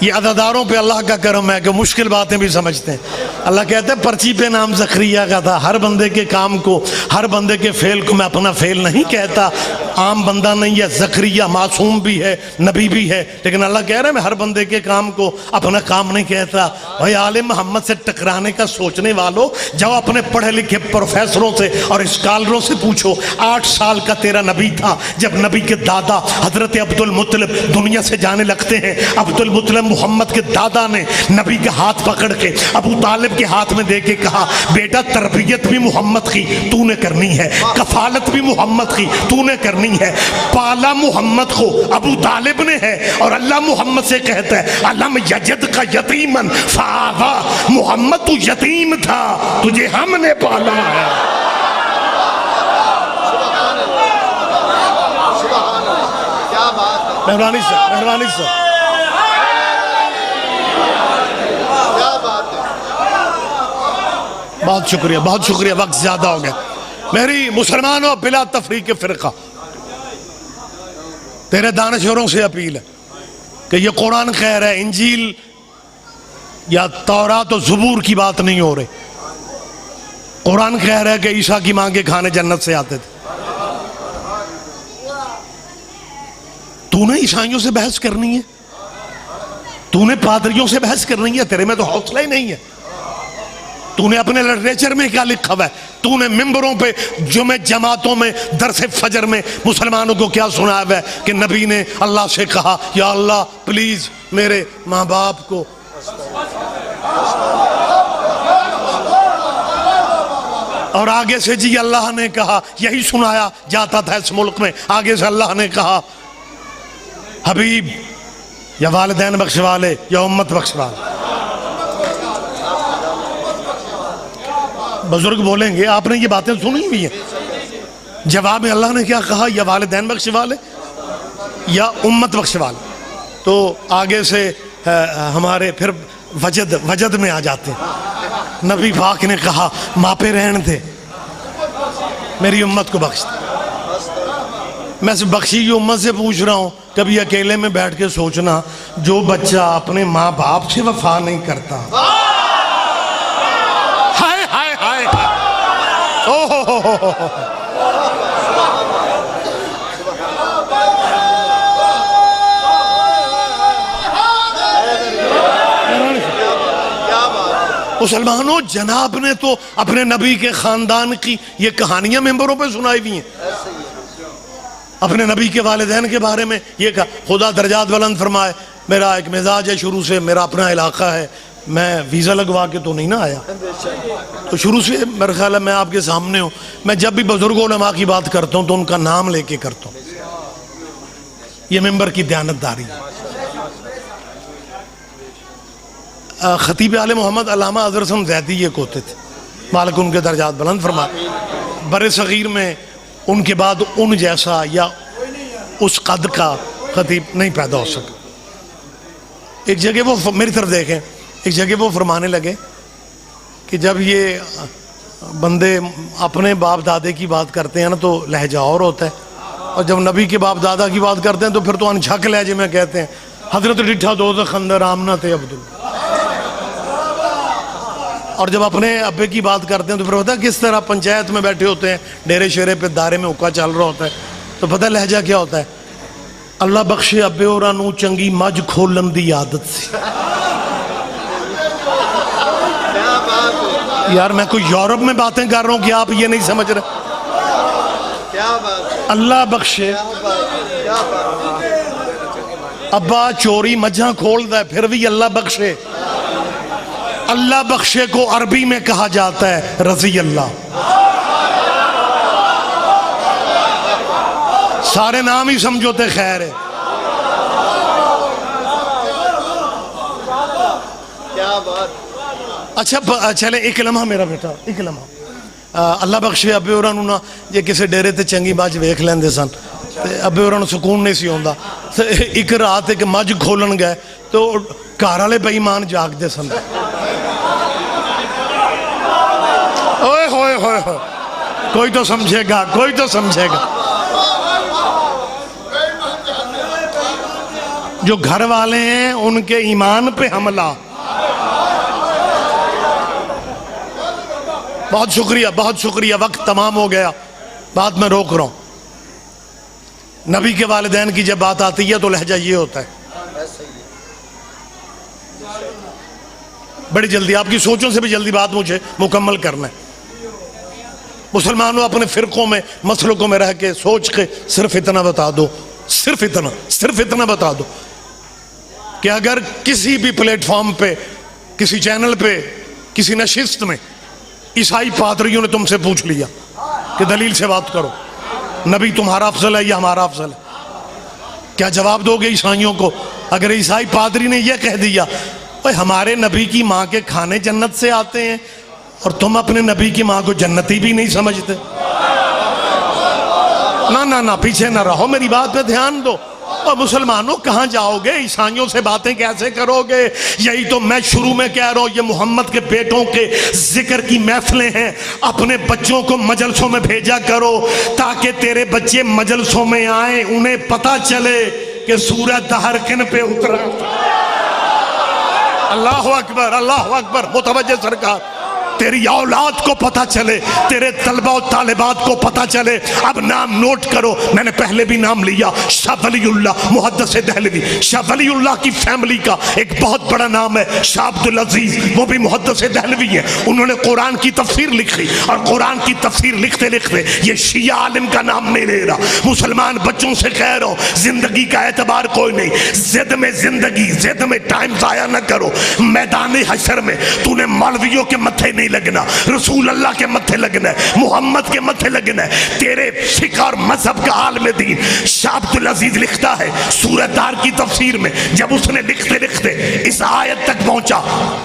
یہ عدداروں پہ اللہ کا کرم ہے کہ مشکل باتیں بھی سمجھتے ہیں. اللہ کہتے ہیں پرچی پہ نام زکریا کا تھا. ہر بندے کے کام کو، ہر بندے کے فعل کو میں اپنا فعل نہیں کہتا. عام بندہ نہیں ہے. زکریا معصوم بھی ہے، نبی بھی ہے، لیکن اللہ کہہ رہا ہے میں ہر بندے کے کام کو اپنا کام نہیں کہتا. بھائی عالم محمد سے ٹکرانے کا سوچنے والوں، جاؤ اپنے پڑھے لکھے پروفیسروں سے اور اسکالروں سے پوچھو 8 سال کا تیرا نبی تھا جب نبی کے دادا حضرت عبد المطلب دنیا سے جانے لگتے ہیں. عبد المطلب محمد کے دادا نے نبی کا ہاتھ پکڑ کے ابو طالب کے ہاتھ میں دے کے کہا بیٹا تربیت بھی محمد کی تو نے کرنی ہے، کفالت بھی محمد کی تو نے کرنی ہے. پالا محمد کو ابو طالب نے ہے اور اللہ محمد سے کہتا ہے علم یجد کا یتیمن فآوا. محمد تو یتیم تھا، تجھے ہم نے پالا ہے. مہربانی سے، مہربانی سے. بہت شکریہ، بہت شکریہ. وقت زیادہ ہو گیا. میری مسلمانوں بلا تفریق فرقہ تیرے دانشوروں سے اپیل ہے کہ یہ قرآن کہہ رہا ہے، انجیل یا تورات و زبور کی بات نہیں ہو رہی. قرآن کہہ رہا ہے کہ عیسیٰ کی ماں کے کھانے جنت سے آتے تھے. تو نے عیسائیوں سے بحث کرنی ہے، تو نے پادریوں سے بحث کرنی ہے. تیرے میں تو حوصلہ ہی نہیں ہے. تو نے اپنے لٹریچر میں کیا لکھا ہوا ہے؟ تو نے ممبروں پہ جمعہ جماعتوں میں درس فجر میں مسلمانوں کو کیا سنایا ہوا ہے کہ نبی نے اللہ سے کہا یا اللہ پلیز میرے ماں باپ کو اور آگے سے جی اللہ نے کہا، یہی سنایا جاتا تھا اس ملک میں، آگے سے اللہ نے کہا حبیب یا والدین بخشوالے یا امت بخشوالے۔ بزرگ بولیں گے آپ نے یہ باتیں سنی ہوئی ہیں، جواب میں اللہ نے کیا کہا؟ یا والدین بخشوالے یا امت بخشوالے۔ تو آگے سے ہمارے پھر وجد میں آ جاتے ہیں، نبی پاک نے کہا ماں پہ رہن دے، میری امت کو بخش دے۔ میں سے بخشی ہوئی امت سے پوچھ رہا ہوں، کبھی اکیلے میں بیٹھ کے سوچنا جو بچہ اپنے ماں باپ سے وفا نہیں کرتا، ہائے ہائے ہائے مسلمانوں، جناب نے تو اپنے نبی کے خاندان کی یہ کہانیاں ممبروں پہ سنائی ہوئی ہیں، اپنے نبی کے والدین کے بارے میں یہ کہا خدا درجات بلند فرمائے میرا ایک مزاج ہے، شروع سے میرا اپنا علاقہ ہے، میں ویزا لگوا کے تو نہیں نہ آیا، تو شروع سے میرا خیال ہے میں آپ کے سامنے ہوں، میں جب بھی بزرگ علماء کی بات کرتا ہوں تو ان کا نام لے کے کرتا ہوں، یہ ممبر کی دیانتداری ہے۔ خطیب آل محمد علامہ اظہر حسن زیدی یہ کوتے تھے، مالک ان کے درجات بلند فرمائے، بر صغیر میں ان کے بعد ان جیسا یا اس قد کا خطیب نہیں پیدا ہو سکا۔ ایک جگہ وہ میری طرف دیکھیں، ایک جگہ وہ فرمانے لگے کہ جب یہ بندے اپنے باپ دادے کی بات کرتے ہیں نا تو لہجہ اور ہوتا ہے، اور جب نبی کے باپ دادا کی بات کرتے ہیں تو پھر تو انجھک لہجے میں کہتے ہیں حضرت ڈٹھا دوزخ اندر آمنہ تھے عبداللہ، اور جب اپنے ابے کی بات کرتے ہیں تو پھر پتہ کس طرح پنچایت میں بیٹھے ہوتے ہیں، ڈیرے شیرے پہ دارے میں حکا چل رہا ہوتا ہے، تو پتہ لہجہ کیا ہوتا ہے؟ اللہ بخشے ابے اور انو چنگی مجھ کھولن دی عادت سی۔ یار میں کوئی یورپ میں باتیں کر رہا ہوں کہ آپ یہ نہیں سمجھ رہے؟ اللہ بخشے ابا چوری مجھاں کھول دے پھر بھی اللہ بخشے، اللہ بخشے کو عربی میں کہا جاتا ہے رضی اللہ، سارے نام ہی سمجھوتے خیر ہے۔ اچھا چلے ایک لمحہ میرا بیٹا، ایک لمحہ، اللہ بخشے ابے اور انہوں جے کسے ڈیرے تے چنگی باج ویکھ لیندے سن ابے اور سکون نہیں سی ہوندا، ایک رات ایک مجھ کھولن گئے تو گھر والے بے ایمان جاگدے سن، اوئے ہوئے ہوئے ہوئے، کوئی تو سمجھے گا، کوئی تو سمجھے گا، جو گھر والے ہیں ان کے ایمان پہ حملہ۔ بہت شکریہ، بہت شکریہ، وقت تمام ہو گیا، بات میں روک رہا ہوں۔ نبی کے والدین کی جب بات آتی ہے تو لہجہ یہ ہوتا ہے، بڑی جلدی، آپ کی سوچوں سے بھی جلدی بات مجھے مکمل کرنا ہے۔ مسلمانوں اپنے فرقوں میں مسلکوں میں رہ کے سوچ کے صرف اتنا بتا دو، صرف اتنا بتا دو کہ اگر کسی بھی پلیٹ فارم پہ، کسی چینل پہ، کسی نشست میں عیسائی پادریوں نے تم سے پوچھ لیا کہ دلیل سے بات کرو، نبی تمہارا افضل ہے یا ہمارا افضل ہے، کیا جواب دو گے عیسائیوں کو؟ اگر عیسائی پادری نے یہ کہہ دیا ہمارے نبی کی ماں کے کھانے جنت سے آتے ہیں اور تم اپنے نبی کی ماں کو جنتی بھی نہیں سمجھتے، نہ پیچھے نہ رہو، میری بات پہ دھیان دو۔ اور مسلمانوں کہاں جاؤ گے؟ عیسائیوں سے باتیں کیسے کرو گے؟ یہی تو میں شروع میں کہہ رہا ہوں، یہ محمد کے بیٹوں کے ذکر کی محفلیں ہیں، اپنے بچوں کو مجلسوں میں بھیجا کرو تاکہ تیرے بچے مجلسوں میں آئیں، انہیں پتا چلے کہ سورہ دہر کن پہ اترا۔ اللہ اکبر، اللہ اکبر، متوجہ سرکار، تیری اولاد کو پتہ چلے، تیرے طلبہ و طالبات کو پتہ چلے۔ اب نام نوٹ کرو، میں نے پہلے بھی نام لیا، شاہ ولی اللہ محدث دہلوی۔ شاہ ولی اللہ کی فیملی کا ایک بہت بڑا نام ہے شاہ عبدالعزیز، وہ بھی محدث دہلوی ہیں۔ انہوں نے قرآن کی تفسیر لکھی، اور قرآن کی تفسیر لکھتے لکھتے یہ شیعہ عالم کا نام نہیں لے رہا۔ مسلمان بچوں سے کہہ رہا ہوں، زندگی کا اعتبار کوئی نہیں، زد میں زندگی، زد میں ٹائم ضائع نہ کرو۔ میدان حشر میں تو نے مولویوں کے متھے نہیں لگنا، رسول اللہ کے متھے لگنا ہے، محمد کے متھے لگنا ہے، تیرے فقہ اور مذہب کا عالم دین۔ شاہ عبدالعزیز لکھتا ہے سورہ دار کی تفسیر میں، جب اس نے لکھتے لکھتے اس آیت تک پہنچا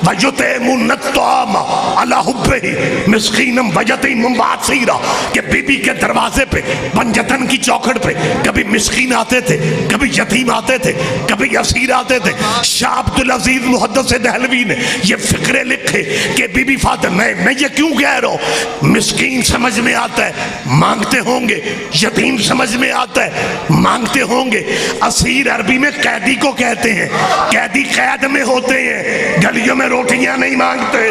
وَيُطْعِمُونَ الطَّعَامَ عَلَىٰ حُبِّهِ مِسْكِینًا وَیَتِیمًا وَأَسِیرًا، کہ بی بی کے دروازے پہ، پنجتن کی چوکھٹ پہ کبھی مسکین آتے تھے، کبھی یتیم آتے تھے، کبھی اسیر آتے تھے۔ شاہ عبدالعزیز محدث دہلوی نے یہ فقرے لکھے کہ بی بی فاطمہ، میں یہ کیوں کہہ رہا ہوں، مسکین سمجھ میں آتا ہے، مانگتے ہوں گے، یتیم سمجھ میں آتا ہے، مانگتے ہوں گے، اسیر عربی میں قیدی کو کہتے ہیں، قیدی قید میں ہوتے ہیں، گلیوں میں روٹیاں نہیں مانگتے۔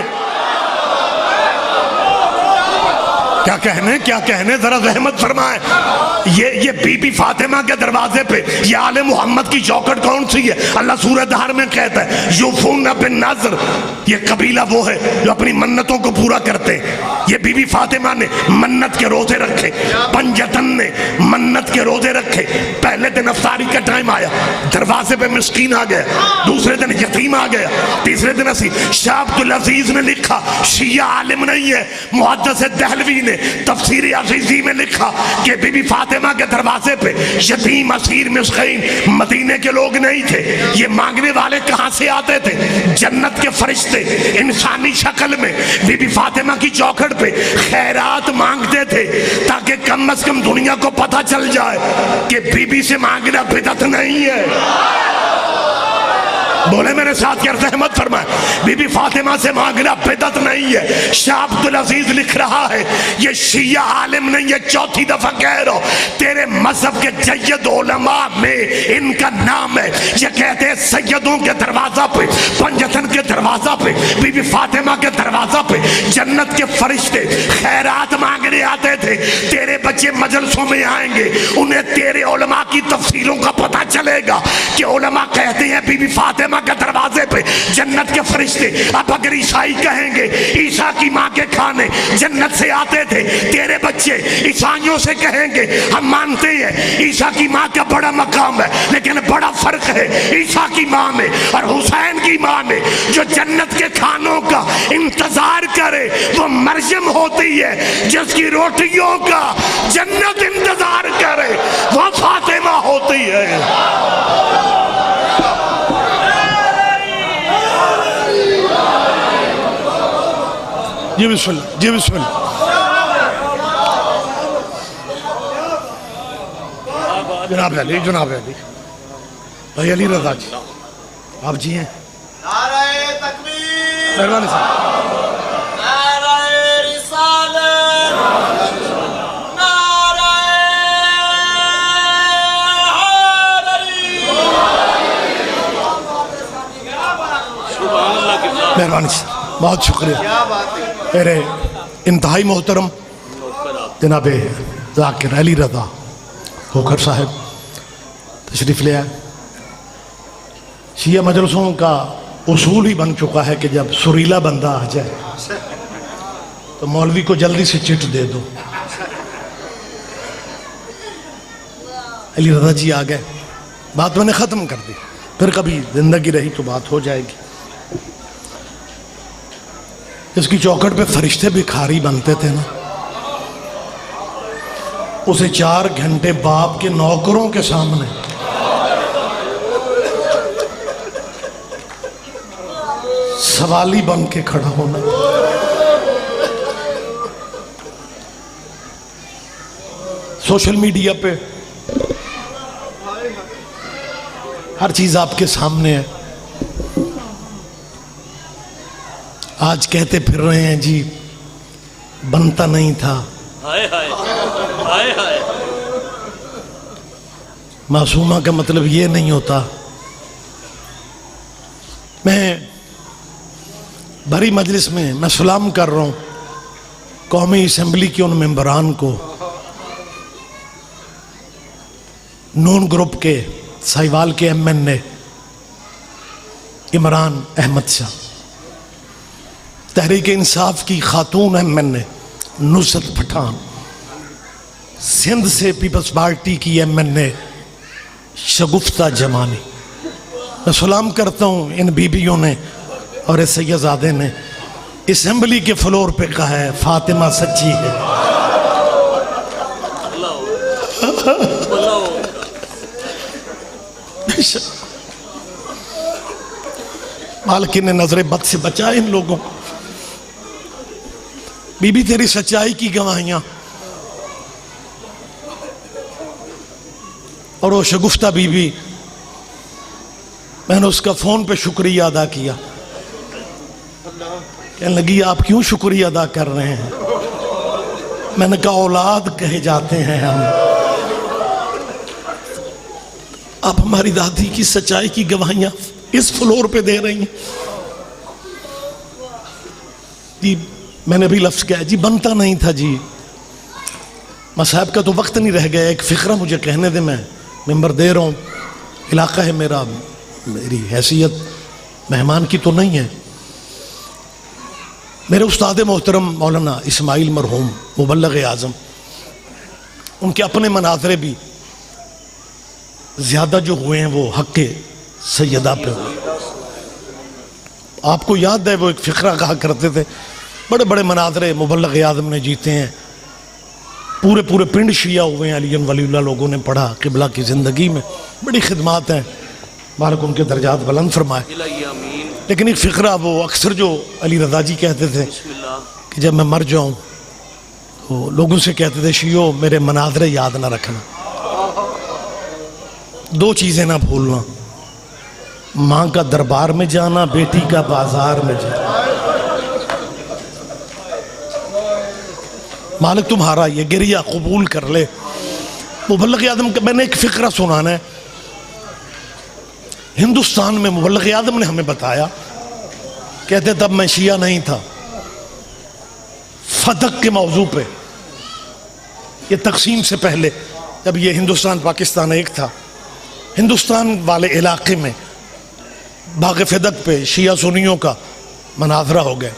کیا کہنے ذرا رحمت فرمائے۔ یہ بی بی فاطمہ کے دروازے پہ یہ آل محمد کی چوکھٹ کون سی ہے؟ اللہ سورہ دہر میں کہتا ہے یوفون بالنذر، یہ قبیلہ وہ ہے جو اپنی منتوں کو پورا کرتے ہیں۔ یہ بی بی فاطمہ نے منت کے روزے رکھے، پنجتن نے منت کے روزے رکھے۔ پہلے دن افطاری کا ٹائم آیا، دروازے پہ مسکین آ گیا، دوسرے دن یتیم آ گیا، تیسرے دن اسیر۔ شاہ عبدالعزیز نے لکھا، شیعہ عالم نہیں ہے، محدث دہلوی نے تفسیر عزیزی میں لکھا کہ بی بی فاطمہ کے دروازے پہ یتیم، اسیر، مسکین مدینے کے لوگ نہیں تھے۔ یہ مانگنے والے کہاں سے آتے تھے؟ جنت کے فرشتے انسانی شکل میں بی بی فاطمہ کی چوکھٹ پہ خیرات مانگتے تھے، تاکہ کم از کم دنیا کو پتہ چل جائے کہ بی بی سے مانگنا بدعت نہیں ہے۔ بولے میرے ساتھ کیا رحمت فرمائے، بی بی فاطمہ سے مانگنا بدعت نہیں ہے۔ شاہ عبدالعزیز لکھ رہا ہے یہ شیعہ عالم نہیں ہے، چوتھی دفعہ کہہ رہا ہوں، تیرے مذہب کے جید علماء میں ان کا نام ہے۔ یہ کہتے ہیں سیدوں کے دروازہ پہ، پنجتن کے دروازہ پہ، بی بی فاطمہ کے دروازہ پہ جنت کے فرشتے خیرات مانگنے آتے تھے۔ تیرے بچے مجلسوں میں آئیں گے، انہیں تیرے علماء کی تفسیروں کا پتہ چلے گا کہ علماء کہتے ہیں بی بی فاطمہ کے دروازے پہ جنت کے فرشتے۔ اب اگر عیسائی کہیں گے عیسیٰ کی ماں کے کھانے جنت سے آتے تھے، تیرے بچے عیسائیوں سے کہیں گے ہم مانتے ہیں عیسیٰ کی ماں کا بڑا مقام ہے، لیکن بڑا فرق ہے عیسیٰ کی ماں میں اور حسین کی ماں میں۔ جو جنت کے کھانوں کا انتظار کرے وہ مریم ہوتی ہے، جس کی روٹیوں کا جنت انتظار کرے وہ فاطمہ ہوتی ہے۔ جی بسم اللہ، جی بسم اللہ۔ جناب علی، جناب علی، بھائی علی رضا جی، آپ جی ہیں؟ نعرہ تکبیر، مہربانی صاحب۔ نعرہ رسالت، نعرہ حیدری۔ مہربانی صاحب، بہت شکریہ۔ کیا بات ہے، میرے انتہائی محترم جناب ذاکر علی رضا کھوکھر صاحب تشریف لے آئے۔ شیعہ مجلسوں کا اصول ہی بن چکا ہے کہ جب سریلا بندہ آ جائے تو مولوی کو جلدی سے چٹ دے دو۔ علی رضا جی آ گئے، بات میں نے ختم کر دی، پھر کبھی زندگی رہی تو بات ہو جائے گی۔ اس کی چوکھٹ پہ فرشتے بھکاری بنتے تھے نا، اسے 4 گھنٹے باپ کے نوکروں کے سامنے سوالی بن کے کھڑا ہونا۔ سوشل میڈیا پہ ہر چیز آپ کے سامنے ہے۔ آج کہتے پھر رہے ہیں جی بنتا نہیں تھا، معصومہ کا مطلب یہ نہیں ہوتا۔ میں بھری مجلس میں سلام کر رہا ہوں قومی اسمبلی کے ان ممبران کو، نون گروپ کے ساہیوال کے ایم این اے عمران احمد شاہ، تحریک انصاف کی خاتون ایم این اے نصرت پٹھان، سندھ سے پیپلز پارٹی کی ایم این اے شگفتہ جمانی. میں سلام کرتا ہوں ان بیویوں نے اور اس سیدزادے نے اسمبلی کے فلور پہ کہا ہے فاطمہ سچی ہے. مالک نے نظر بد سے بچائے ان لوگوں کو. بی بی تیری سچائی کی گواہیاں. اور وہ شگفتہ بی بی، میں نے اس کا فون پہ شکریہ ادا کیا. کہنے لگی آپ کیوں شکریہ ادا کر رہے ہیں؟ میں نے کہا اولاد کہے جاتے ہیں ہم. آپ ہماری دادی کی سچائی کی گواہیاں اس فلور پہ دے رہی ہیں. جی میں نے بھی لفظ کہا جی بنتا نہیں تھا جی، مصاحب کا تو وقت نہیں رہ گیا. ایک فقرہ مجھے کہنے دے، میں ممبر دے رہا ہوں. علاقہ ہے میرا، میری حیثیت مہمان کی تو نہیں ہے. میرے استاد محترم مولانا اسماعیل مرحوم مبلغ اعظم، ان کے اپنے مناظرے بھی زیادہ جو ہوئے ہیں وہ حق سیدہ پہ ہوئے. آپ کو یاد ہے وہ ایک فقرہ کہا کرتے تھے بڑے بڑے مناظرے مبلغ اعظم نے جیتے ہیں، پورے پنڈ شیعہ ہوئے ہیں. علی ولی اللہ لوگوں نے پڑھا قبلہ کی زندگی میں، بڑی خدمات ہیں، مالک ان کے درجات بلند فرمائے. لیکن ایک فقرہ وہ اکثر جو علی رضا جی کہتے تھے کہ جب میں مر جاؤں تو لوگوں سے کہتے تھے شیعو میرے مناظرے یاد نہ رکھنا، دو چیزیں نہ بھولنا، ماں کا دربار میں جانا، بیٹی کا بازار میں جانا. مالک تمہارا یہ گریہ قبول کر لے. مبلغ اعظم کا میں نے ایک فقرہ سنانا ہے. ہندوستان میں مبلغ اعظم نے ہمیں بتایا، کہتے تب میں شیعہ نہیں تھا، فتق کے موضوع پہ، یہ تقسیم سے پہلے جب یہ ہندوستان پاکستان ایک تھا، ہندوستان والے علاقے میں باغ فدق پہ شیعہ سنیوں کا مناظرہ ہو گیا.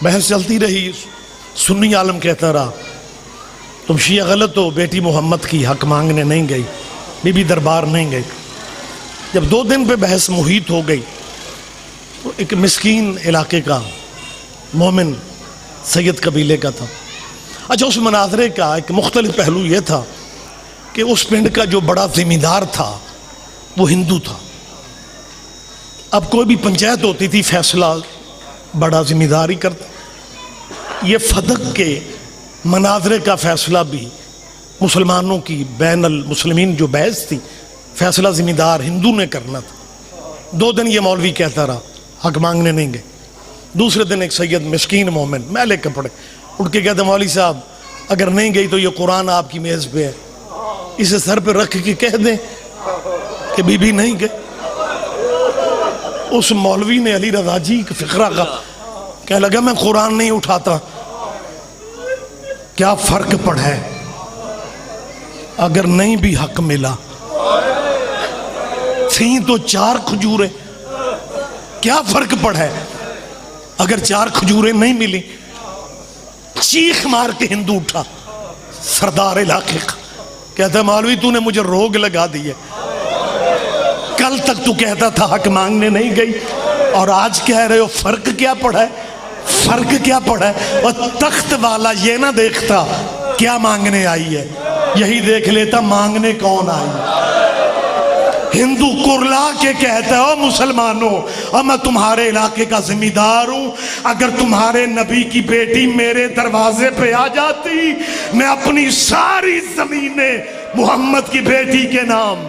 بحث چلتی رہی. سنی عالم کہتا رہا تم شیعہ غلط ہو، بیٹی محمد کی حق مانگنے نہیں گئی، بی بی دربار نہیں گئی. جب 2 دن پہ بحث محیط ہو گئی تو ایک مسکین علاقے کا مومن سید قبیلے کا تھا. اچھا اس مناظرے کا ایک مختلف پہلو یہ تھا کہ اس پنڈ کا جو بڑا ذمہ دار تھا وہ ہندو تھا. اب کوئی بھی پنچایت ہوتی تھی فیصلہ بڑا ذمہ داری کرتا. یہ فتق کے مناظرے کا فیصلہ بھی مسلمانوں کی بین المسلمین جو بحث تھی، فیصلہ ذمہ دار ہندو نے کرنا تھا. 2 دن یہ مولوی کہتا رہا حق مانگنے نہیں گئے. دوسرے دن ایک سید مسکین مومن میلے کپڑے اٹھ کے کہتے مولوی صاحب اگر نہیں گئی تو یہ قرآن آپ کی میز پہ ہے، اسے سر پہ رکھ کے کہہ دیں کہ بی بی نہیں گئے. اس مولوی نے علی رضا جی کا فقرہ کا کہنے لگا میں قرآن نہیں اٹھاتا. کیا فرق پڑا ہے اگر نہیں بھی حق ملا؟ تھیں تو 4 کھجوریں، کیا فرق پڑا ہے اگر 4 کھجوریں نہیں ملی؟ چیخ مار کے ہندو اٹھا سردار علاقے کا، کہتا مولوی تو نے مجھے روگ لگا دی ہے. کل تک تو کہتا تھا حق مانگنے نہیں گئی اور آج کہہ رہے ہو فرق کیا پڑا ہے؟ فرق کیا پڑا ہے؟ اور تخت والا یہ نہ دیکھتا کیا مانگنے آئی ہے، یہی دیکھ لیتا مانگنے کون آئی ہے. ہندو کرلا کے کہتا ہے او مسلمانوں اور میں تمہارے علاقے کا ذمہ دار ہوں، اگر تمہارے نبی کی بیٹی میرے دروازے پہ آ جاتی میں اپنی ساری زمینیں محمد کی بیٹی کے نام